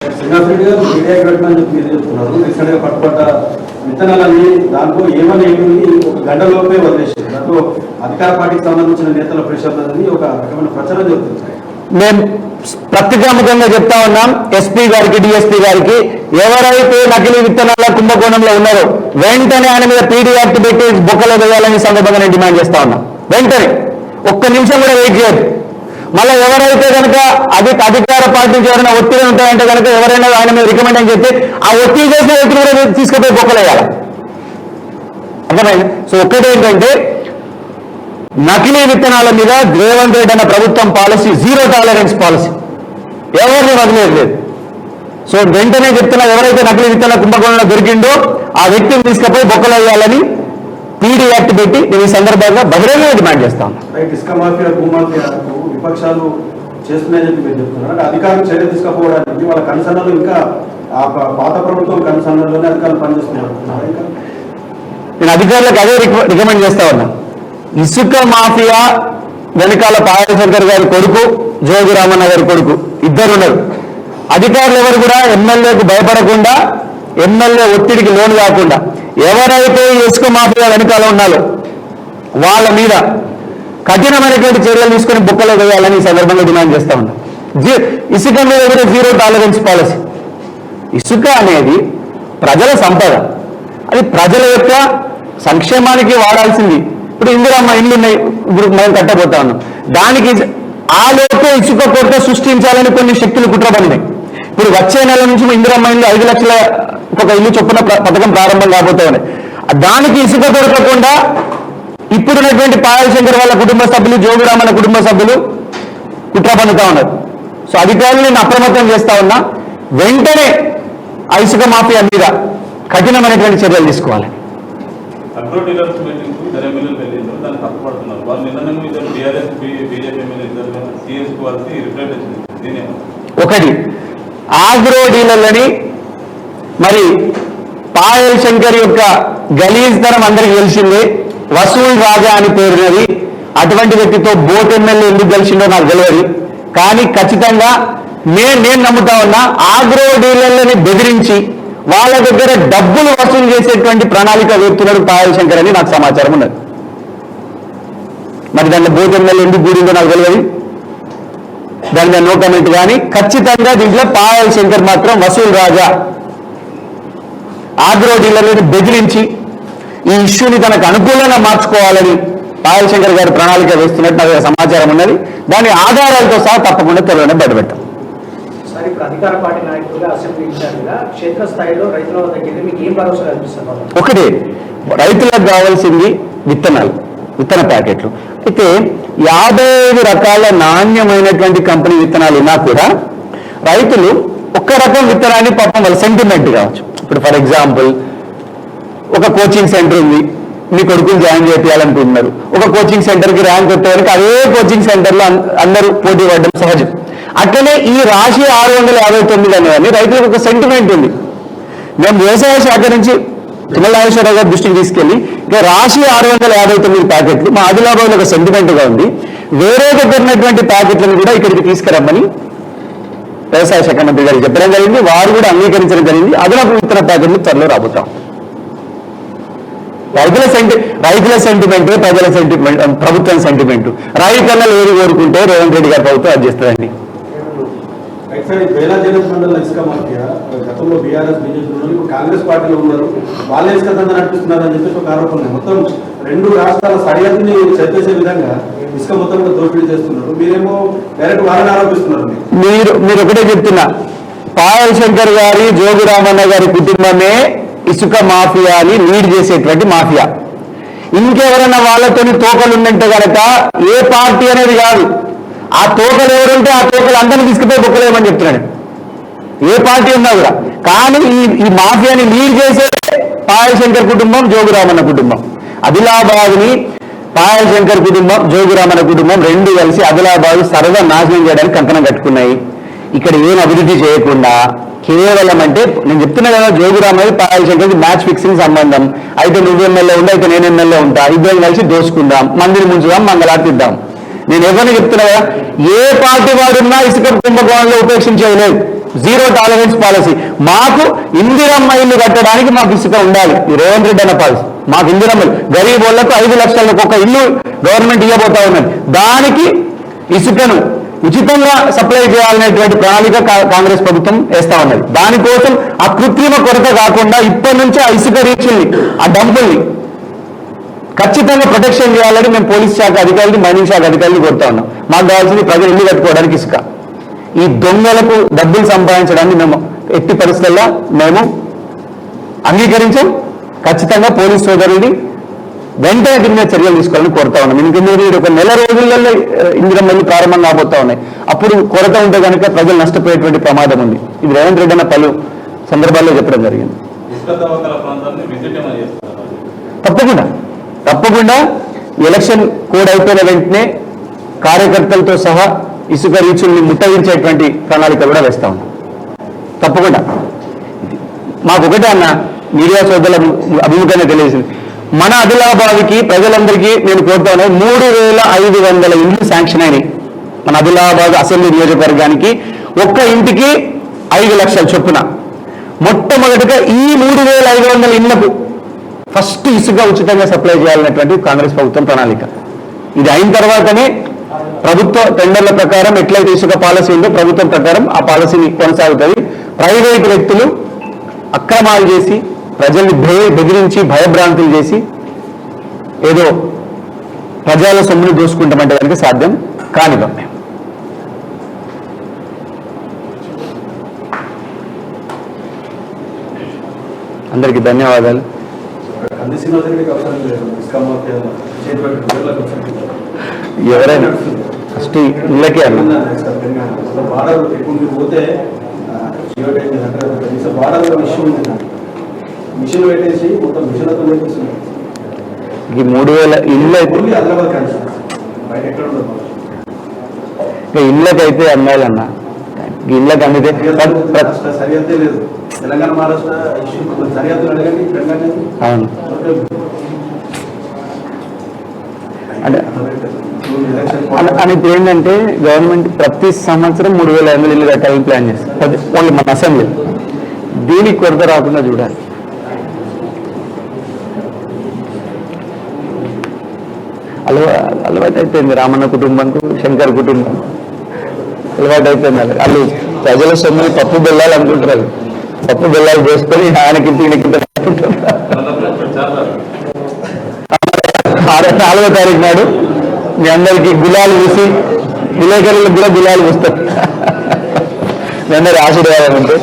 శ్రీనివాసరెడ్డి గారు మీడియా పెట్టమని చెప్పి మీరు చెప్తున్నారు. రీసెంట్ గా పట్టుబడ్డ విత్తనాలన్నీ దాంట్లో ఏమని ఒక గంటలోపే వదిలేసారు. దాంట్లో అధికార పార్టీకి సంబంధించిన నేతల ప్రెషర్లని ఒక రకమైన ప్రచారం జరుగుతుంది. మేము ప్రత్యేకంగా చెప్తా ఉన్నాం ఎస్పీ గారికి, డిఎస్పీ గారికి, ఎవరైతే నకిలీ విత్తనాల కుంభకోణంలో ఉన్నారో వెంటనే ఆయన మీద పీడీ యాక్ట్ పెట్టి బొక్కలో వేయాలని సందర్భంగా నేను డిమాండ్ చేస్తా ఉన్నాం. వెంటనే ఒక్క నిమిషం కూడా వెయిట్ చేయదు. మళ్ళీ ఎవరైతే కనుక అధికార పార్టీ నుంచి ఎవరైనా ఒత్తిడి ఉంటాయంటే కనుక ఎవరైనా ఆయన మీద రికమెండ్ అని చెప్తే ఆ ఒత్తిడి చేసిన వ్యక్తిని కూడా తీసుకుపోయి బొక్కలు వేయాలి. అర్థమైంది? సో ఒక్కటేంటంటే నకిలీ విత్తనాల మీద రేవంత్ రెడ్డి అన్న ప్రభుత్వం పాలసీ జీరో టాలరెన్స్ పాలసీ, ఎవరిని వదిలేదు. సో వెంటనే చెప్తున్నా, ఎవరైతే నకిలీ విత్తనాల కుంభకోణంలో దొరికిండో ఆ వ్యక్తిని తీసుకుపోయి బొక్కలు వేయాలని పీడీ యాక్ట్ పెట్టి నేను ఈ సందర్భంగా బహిరంగంగా డిమాండ్ చేస్తాను. ఇసుక మాఫియా, భూమాఫియాకు విపక్షాలు చేస్తున్నాయని చెప్పి మీరు చెప్తున్నారు. అంటే అధికారులు చర్య తీసుకపోవడానికి వాళ్ళ కన్సర్న్లు ఇంకా పాత ప్రభుత్వం కన్సర్న్లోనే అధికారులు పనిచేస్తున్నారు. నేను అధికారులకు అదే రికమెండ్ చేస్తా ఉన్నా. ఇసుక మాఫియా వెనకాల పాయశంకర్ గారి కొడుకు, జోగి రామన్న గారి కొడుకు ఇద్దరు ఉన్నారు. అధికారులు ఎవరు కూడా ఎమ్మెల్యేకు భయపడకుండా, ఎమ్మెల్యే ఒత్తిడికి లోను కాకుండా ఎవరైతే ఇసుక మాఫియా వెనకాల ఉన్నారో వాళ్ళ మీద కఠినమైనటువంటి చర్యలు తీసుకుని బుక్కలో వేయాలని ఈ సందర్భంగా డిమాండ్ చేస్తా ఉన్నాం. ఇసుక మీద కూడా జీరో టాలరెన్స్ పాలసీ. ఇసుక అనేది ప్రజల సంపద, అది ప్రజల యొక్క సంక్షేమానికి వాడాల్సింది. ఇప్పుడు ఇందిరమ్మ ఇల్లు ఉన్నాయి, ఇప్పుడు మనం కట్టబోతా ఉన్నాం. దానికి ఆ లోపే ఇసుక కొరత సృష్టించాలని కొన్ని శక్తులు కుట్రపడినాయి. ఇప్పుడు వచ్చే నెల నుంచి ఇందిరమ్మ ఇల్లు 5 లక్షల ఒక ఇల్లు చొప్పున పథకం ప్రారంభం కాబోతా ఉన్నాయి. దానికి ఇసుక దొరకకుండా ఇప్పుడున్నటువంటి పాయశంకర్ వాళ్ళ కుటుంబ సభ్యులు, జోగిరామన్న కుటుంబ సభ్యులు కుట్ర పన్నుతా ఉన్నారు. సో అధికారులు నేను అప్రమత్తం చేస్తా ఉన్నా. వెంటనే ఆ ఇసుక మాఫియా మీద కఠినమైనటువంటి చర్యలు తీసుకోవాలి. ఒకటి, ఆగ్రో డీలర్లని మరి పాయల్ శంకర్ యొక్క గలీజ్తనం అందరికి తెలిసిందే. వసూల్ రాజా అని పేరున్నది. అటువంటి వ్యక్తితో బోట్ ఎమ్మెల్యే ఎందుకు కలిసిండో నాకు తెలియదు. కానీ ఖచ్చితంగా నేను నమ్ముతా ఉన్నా, ఆగ్రో డీలర్లని బెదిరించి వాళ్ళ దగ్గర డబ్బులు వసూలు చేసేటువంటి ప్రణాళిక వేస్తున్నాడు పాయల్ శంకర్ అని నాకు సమాచారం ఉన్నది. మరి దాంట్లో బోట్ ఎమ్మెల్యే ఎందుకు కూడిందో నాకు తెలియదు. దాని మీద నో కమెంట్. కానీ ఖచ్చితంగా దీంట్లో పాయల్ శంకర్ మాత్రం వసూల్ రాజా ఆగ్రో డీలర్లను బెదిరించి ఈ ఇష్యూని తనకు అనుకూలంగా మార్చుకోవాలని పాయల్ శంకర్ గారి ప్రణాళిక వేస్తున్నట్టు నాకు సమాచారం ఉన్నది. దాని ఆధారాలతో సహా తప్పకుండా త్వరలోనే బయటపెట్టాం. సార్, ఇప్పుడు అధికార పార్టీ నాయకులుగా, అసెంబ్లీ ఇన్ఛార్జిగా క్షేత్రస్థాయిలో రైతుల దగ్గర మీకు ఏం భరోసా కల్పిస్తున్నారు? ఒకటి, రైతులకు కావాల్సింది విత్తనాలు, విత్తన ప్యాకెట్లు. అయితే 55 రకాల నాణ్యమైనటువంటి కంపెనీ విత్తనాలు ఉన్నా కూడా రైతులు ఒక్క రకం విత్తనాన్ని పాపం వాళ్ళ సెంటిమెంట్ కావచ్చు. ఇప్పుడు ఫర్ ఎగ్జాంపుల్, ఒక కోచింగ్ సెంటర్ ఉంది, మీ కొడుకుని జాయిన్ చేయాలనుకుంటున్నారు. ఒక కోచింగ్ సెంటర్కి ర్యాంక్ వచ్చేవారికి అదే కోచింగ్ సెంటర్లో అందరూ పోటీ పడడం సహజం. అట్లనే ఈ రాశి 659 అనేదాన్ని రైతులకు ఒక సెంటిమెంట్ ఉంది. మేము వ్యవసాయ శాఖ నుంచి తిమ్మనాగేశ్వరరావు గారి దృష్టికి తీసుకెళ్లి ఇక రాశి 659 ప్యాకెట్లు మా ఆదిలాబాద్లో ఒక సెంటిమెంట్గా ఉంది, వేరే దగ్గర ఉన్నటువంటి ప్యాకెట్లను కూడా ఇక్కడికి తీసుకురమ్మని వ్యవసాయ శాఖ మంత్రి గారికి చెప్పడం జరిగింది. వారు కూడా అంగీకరించడం జరిగింది. అదనపు విత్తన ప్యాకెట్లు త్వరలో రాబోతాం. రైతుల సెంటిమెంట్, ప్రజల సెంటిమెంట్, ప్రభుత్వం సెంటిమెంట్. రైతన్నలు ఏది కోరుకుంటే రేవంత్ రెడ్డి గారి ప్రభుత్వం అది చేస్తుందండి. ఇసుక మాఫియా గతంలో బీఆర్ఎస్, బీజేపీ, కాంగ్రెస్ పార్టీలో ఉన్నారు, వాళ్ళే ఇసుక దందా నడిపిస్తున్నారు అని చెప్పేసి ఒక ఆరోపణ. మొత్తం 2 రాష్ట్రాల సరిహద్దుని చర్చేసే విధంగా ఇసుక మొత్తం కూడా దోపిడీ చేస్తున్నారు. మీరేమో డైరెక్ట్ వాళ్ళని ఆరోపిస్తున్నారు. మీరు ఒకటే చెప్తున్నా, పాయల్ శంకర్ గారి, జోగి రామన్న గారి కుటుంబమే ఇసుక మాఫియాని లీడ్ చేసేటువంటి మాఫియా. ఇంకెవరైనా వాళ్ళతోని తోకలు ఉందంటే కనుక ఏ పార్టీ అనేది కాదు, ఆ తోకలు ఎవరుంటే ఆ తోకలు అందరినీ తీసుకుపోయి బొక్కలేమని చెప్తున్నాడు. ఏ పార్టీ ఉన్నా కూడా. కానీ ఈ మాఫియాని లీడ్ చేసే పాయల్ శంకర్ కుటుంబం, జోగి రామన్న కుటుంబం. ఆదిలాబాద్ని పాయల్ శంకర్ కుటుంబం, జోగి రామన్న కుటుంబం 2 కలిసి ఆదిలాబాద్ సర్వనాశనం చేయడానికి కంకణం కట్టుకున్నాయి. ఇక్కడ ఏం అభివృద్ధి చేయకుండా కేవలం అంటే నేను చెప్తున్నా కదా, జోగిరామయ్య పాయల్ శంకర్కి మ్యాచ్ ఫిక్సింగ్ సంబంధం. అయితే నువ్వు ఎమ్మెల్యే ఉండా, అయితే నేను ఎమ్మెల్యే ఉంటా, ఇద్దరం కలిసి దోసుకుందాం, మందిని ముంచుదాం, మంగళార్తిద్దాం. నేను ఎవరిని చెప్తున్నా కదా, ఏ పార్టీ వాడున్నా ఇసుక కుంభకోణంలో ఉపేక్షించేది లేదు. Zero tolerance policy. మాకు ఇందిరమ్మ ఇల్లు కట్టడానికి మాకు ఇసుక ఉండాలి. ఈ రేవంత్ రెడ్డి అన్న పాలసీ. మాకు ఇందిరమ్మ ఇల్లు, గరీబ్ వాళ్ళకు 5 లక్షలకు ఒక ఇల్లు గవర్నమెంట్ ఇవ్వబోతా ఉన్నది. దానికి ఇసుకను ఉచితంగా సప్లై చేయాలనేటువంటి ప్రణాళిక కాంగ్రెస్ ప్రభుత్వం వేస్తా ఉన్నది. దానికోసం ఆ కృత్రిమ కొరత కాకుండా ఇప్పటి నుంచి ఆ ఇసుక రీచ్ల్ని, ఆ డంపుల్ని ఖచ్చితంగా ప్రొటెక్షన్ చేయాలని మేము పోలీస్ శాఖ అధికారులు, మైనింగ్ శాఖ అధికారులు కోరుతా ఉన్నాం. మాకు కావాల్సింది ప్రజలు ఇల్లు కట్టుకోవడానికి ఇసుక. ఈ దొంగలకు డబ్బులు సంపాదించడాన్ని మేము ఎట్టి పరిస్థితుల్లో మేము అంగీకరించాం. ఖచ్చితంగా పోలీస్ సోదరుని వెంటనే దీని మీద చర్యలు తీసుకోవాలని కోరుతా ఉన్నాం. ఎందుకంటే ఒక నెల రోజులలో ఇందిరమ్మ ఇల్లు ప్రారంభం కాబోతా ఉన్నాయి. అప్పుడు కొరత ఉంటే కనుక ప్రజలు నష్టపోయేటువంటి ప్రమాదం ఉంది. ఇది రేవంత్ రెడ్డి అన్న పలు సందర్భాల్లో చెప్పడం జరిగింది. తప్పకుండా ఎలక్షన్ కోడ్ అయిపోయిన వెంటనే కార్యకర్తలతో సహా ఇసుక రీచుల్ని ముట్టగించేటువంటి ప్రణాళిక కూడా వేస్తా ఉన్నాం. తప్పకుండా మాకు ఒకటే అన్న, మీడియా సోదరుల అభిముఖంగా తెలియజేసింది, మన ఆదిలాబాద్కి ప్రజలందరికీ నేను కోరుతా ఉన్నాను, 3500 ఇండ్లు శాంక్షన్ అయినాయి. మన ఆదిలాబాద్ అసెంబ్లీ నియోజకవర్గానికి ఒక్క ఇంటికి 5 లక్షల చొప్పున. మొట్టమొదటిగా ఈ 3500 ఇళ్లకు ఫస్ట్ ఇసుక ఉచితంగా సప్లై చేయాలనేటువంటి కాంగ్రెస్ ప్రభుత్వం ప్రణాళిక. ఇది అయిన తర్వాతనే ప్రభుత్వ టెండర్ల ప్రకారం ఎట్లయితే ఇసుక పాలసీ ఉందో ప్రభుత్వం ప్రకారం ఆ పాలసీని కొనసాగుతుంది. ప్రైవేట్ వ్యక్తులు అక్రమాలు చేసి ప్రజల్ని బెదిరించి భయభ్రాంతులు చేసి ఏదో ప్రజల సొమ్ముని దోసుకుంటామంటే కనుక సాధ్యం కానివ్వం. అందరికీ ధన్యవాదాలు. ఎవరైనా ఫస్ట్ ఇళ్ళకే అన్న పోతే మిషన్ పెట్టేసి మొత్తం మిషన్లతో ఈ 3000 ఇళ్ళు అయితే ఇళ్ళకైతే అమ్మాయిలన్న, ఇళ్ళకి అందితే సరిహద్దే లేదు. తెలంగాణ మహారాష్ట్ర ఇష్యూ సరిహద్దులు అడగండి. అవును అని ఇప్పుడు ఏంటంటే గవర్నమెంట్ ప్రతి సంవత్సరం 3500 ఇళ్ళు కట్టాలని ప్లాన్ చేస్తుంది. ఓన్లీ మన అసెంబ్లీ. దీనికి కొరత రాకుండా చూడాలి. అలవాటు అయిపోయింది రామన్న కుటుంబంకు, శంకర్ కుటుంబం అలవాటు అయిపోయింది. వాళ్ళు ప్రజల సొమ్ముని పప్పు బెల్లాలు అనుకుంటారు. పప్పు బెల్లాలు చేసుకొని ఆయనకింత ఈయనకింత అనుకుంటారు. 4వ తారీఖు నాడు మీ అందరికీ గులాలు పూసి, విలేకరులకు కూడా గులాలు పూస్తారు. మీ అందరి ఆశీర్వాదం ఉంటే